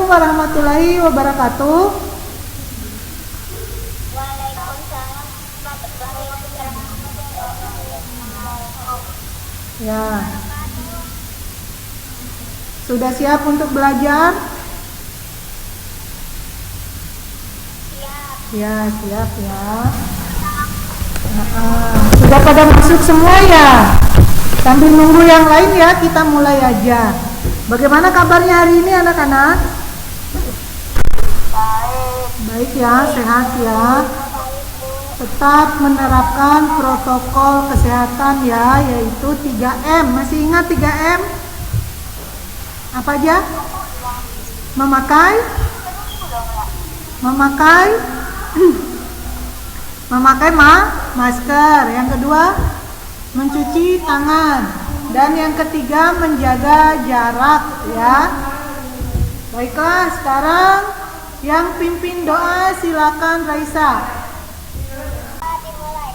warahmatullahi wabarakatuh. Waalaikumsalam warahmatullahi wabarakatuh. Ya. Sudah siap untuk belajar? Siap. Ya, siap ya. Sudah pada masuk semua ya? Sambil nunggu yang lain ya, kita mulai aja. Bagaimana kabarnya hari ini anak-anak? Baik ya, sehat ya. Tetap menerapkan protokol kesehatan ya, yaitu 3M. Masih ingat 3M? Apa aja? Memakai masker. Yang kedua, mencuci tangan. Dan yang ketiga, menjaga jarak ya. Baiklah, sekarang yang pimpin doa silakan Raisa. Dimulai.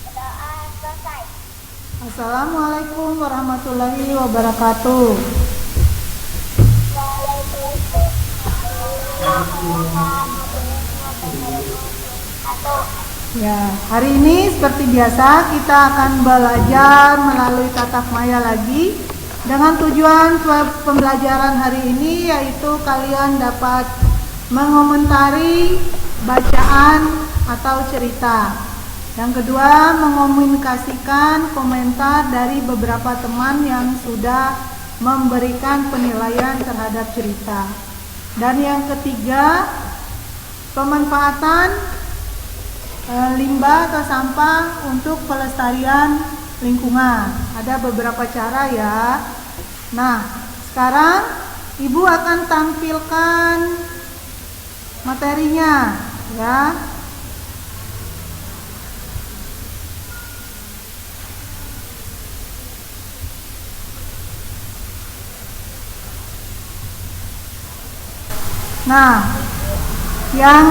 Doa selesai. Assalamualaikum warahmatullahi wabarakatuh. Ya, hari ini seperti biasa kita akan belajar melalui tatap maya lagi dengan tujuan pembelajaran hari ini yaitu kalian dapat mengomentari bacaan atau cerita. Yang kedua, mengomunikasikan komentar dari beberapa teman yang sudah memberikan penilaian terhadap cerita. Dan yang ketiga, pemanfaatan limbah atau sampah untuk pelestarian lingkungan. Ada beberapa cara ya. Nah, sekarang Ibu akan tampilkan materinya ya. Nah, yang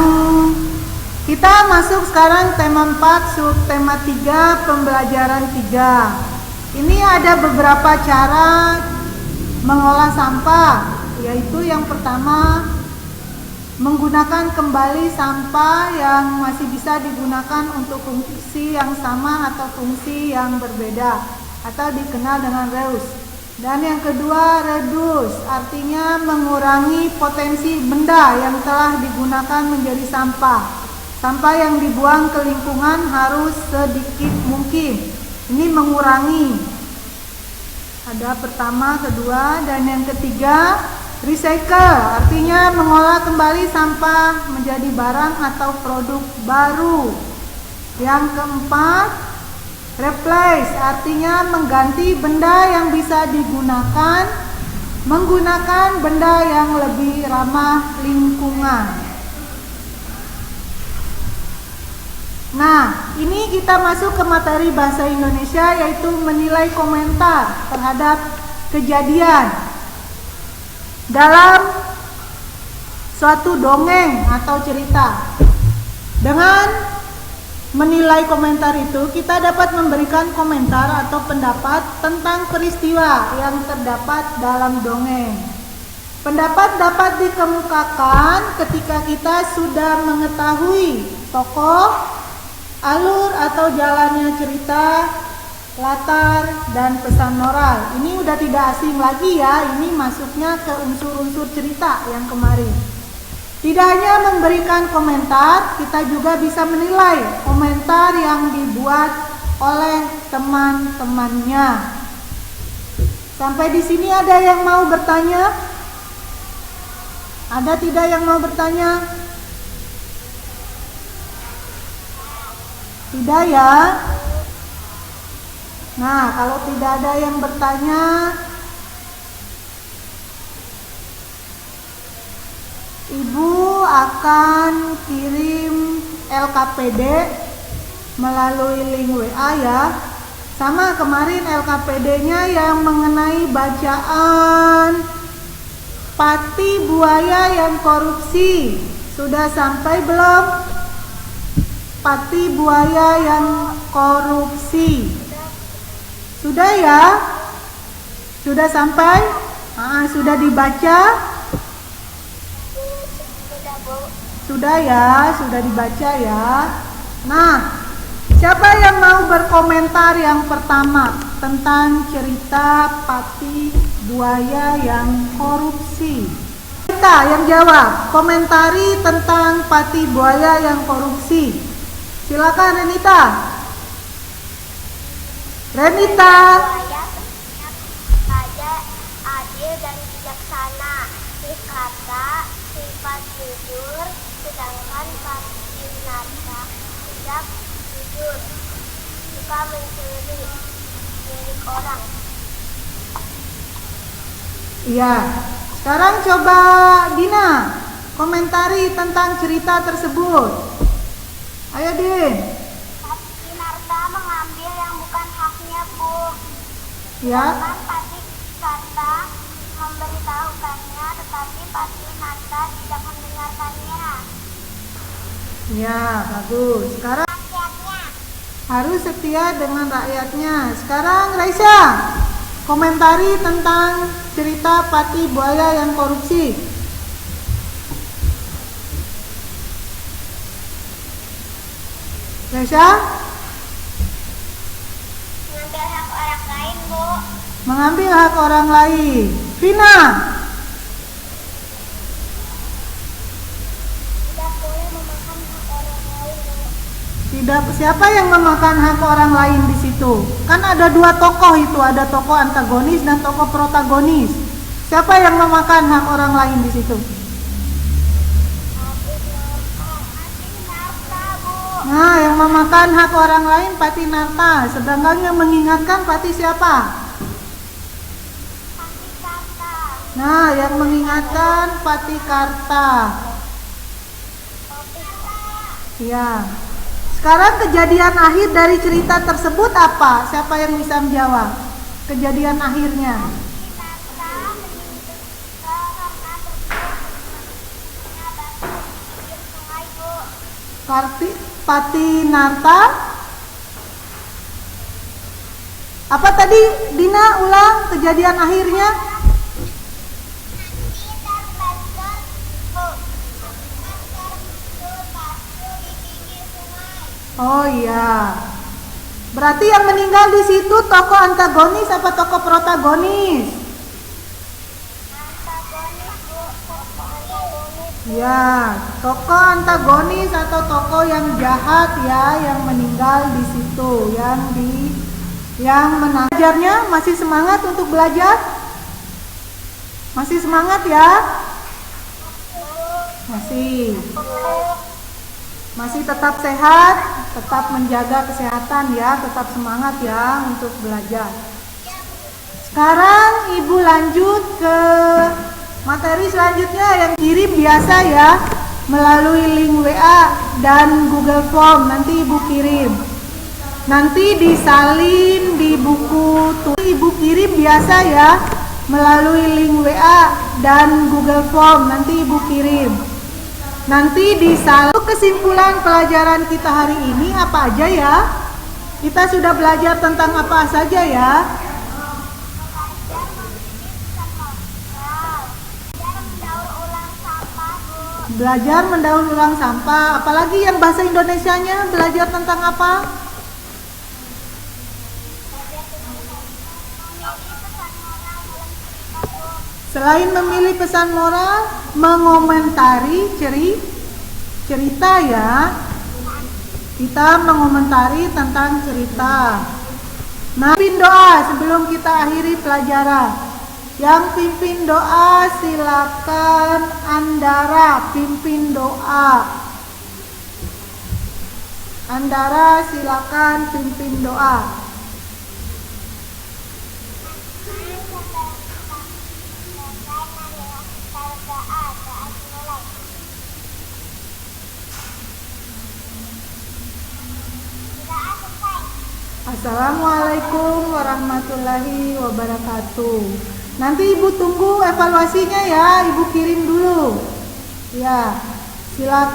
kita masuk sekarang tema 4, subtema 3, pembelajaran 3. Ini ada beberapa cara mengolah sampah, yaitu yang pertama, menggunakan kembali sampah yang masih bisa digunakan untuk fungsi yang sama atau fungsi yang berbeda, atau dikenal dengan reuse. Dan yang kedua, reduce, artinya mengurangi potensi benda yang telah digunakan menjadi sampah. Sampah yang dibuang ke lingkungan harus sedikit mungkin. Ini mengurangi. Ada pertama, kedua, dan yang ketiga, recycle, artinya mengolah kembali sampah menjadi barang atau produk baru. Yang keempat, replace, artinya mengganti benda yang bisa digunakan menggunakan benda yang lebih ramah lingkungan. Nah, ini kita masuk ke materi bahasa Indonesia, yaitu menilai komentar terhadap kejadian dalam suatu dongeng atau cerita. Dengan menilai komentar itu, kita dapat memberikan komentar atau pendapat tentang peristiwa yang terdapat dalam dongeng. Pendapat dapat dikemukakan ketika kita sudah mengetahui tokoh, alur atau jalannya cerita, latar, dan pesan moral. Ini udah tidak asing lagi ya, ini masuknya ke unsur-unsur cerita yang kemarin. Tidak hanya memberikan komentar, kita juga bisa menilai komentar yang dibuat oleh teman-temannya. Sampai di sini ada yang mau bertanya? Ada tidak yang mau bertanya? Tidak ya? Nah, kalau tidak ada yang bertanya, Ibu akan kirim LKPD melalui link WA ya. Sama kemarin LKPD-nya yang mengenai bacaan Pati Buaya yang Korupsi. Sudah sampai belum? Pati buaya yang korupsi. Sudah ya? Sudah sampai? Sudah dibaca? Sudah, Bu. Sudah ya, sudah dibaca ya. Nah, siapa yang mau berkomentar yang pertama tentang cerita Pati buaya yang korupsi? Kita yang jawab, komentari tentang Pati buaya yang korupsi. Silakan Renita. Renita. Buaya sebenarnya saja adil dan bijaksana. Dikata sifat jujur, sedangkan Pati Narta tidak jujur, suka mencuri milik orang. Iya. Sekarang coba Dina komentari tentang cerita tersebut. Ayo Din. Pati Narta mengambil yang bukan haknya, Bu. Ya. Sedangkan Pati Narta memberitahukannya, tetapi Pati Narta tidak mendengarkannya. Ya, bagus. Sekarang Rakyatnya. harus setia dengan rakyatnya. Sekarang Raisa, komentari tentang cerita Pati buaya yang korupsi. Raisa, Mengambil hak orang lain, Bu. mengambil hak orang lain. Vina, Tidak boleh memakan hak orang lain, Bu. tidak, siapa yang memakan hak orang lain di situ? Kan ada dua tokoh itu, ada tokoh antagonis dan tokoh protagonis. Siapa yang memakan hak orang lain di situ? Pati Narta, Bu. Nah, yang memakan hak orang lain Pati Narta, sedangkan yang mengingatkan Pati siapa? Pati Narta. Nah, yang mengingatkan Pati Karta. Ya. Sekarang kejadian akhir dari cerita tersebut apa? Siapa yang bisa menjawab? Kejadian akhirnya. Pati Narta. Apa tadi Dina ulang kejadian akhirnya? Oh iya. Berarti yang meninggal di situ tokoh antagonis apa tokoh protagonis? Ya, tokoh antagonis atau tokoh yang jahat ya yang meninggal di situ, yang mengajarnya masih semangat untuk belajar? Masih semangat ya? Masih tetap sehat, tetap menjaga kesehatan ya, tetap semangat ya untuk belajar. Sekarang Ibu lanjut ke materi selanjutnya yang kirim biasa ya, melalui link WA dan Google Form. Nanti Ibu kirim. Nanti disalin di buku tulis. Ibu kirim biasa ya, melalui link WA dan Google Form. Nanti Ibu kirim. Nanti disalin. Kesimpulan pelajaran kita hari ini apa aja ya? Kita sudah belajar tentang apa saja ya? Belajar mendaur ulang sampah. Apalagi yang bahasa Indonesianya belajar tentang apa? Selain memilih pesan moral, mengomentari cerita ya. Kita mengomentari tentang cerita. Nah, pimpin doa sebelum kita akhiri pelajaran. Yang pimpin doa silakan Andara pimpin doa. Andara silakan pimpin doa. Assalamualaikum warahmatullahi wabarakatuh. Nanti Ibu tunggu evaluasinya ya, Ibu kirim dulu. Ya, silakan.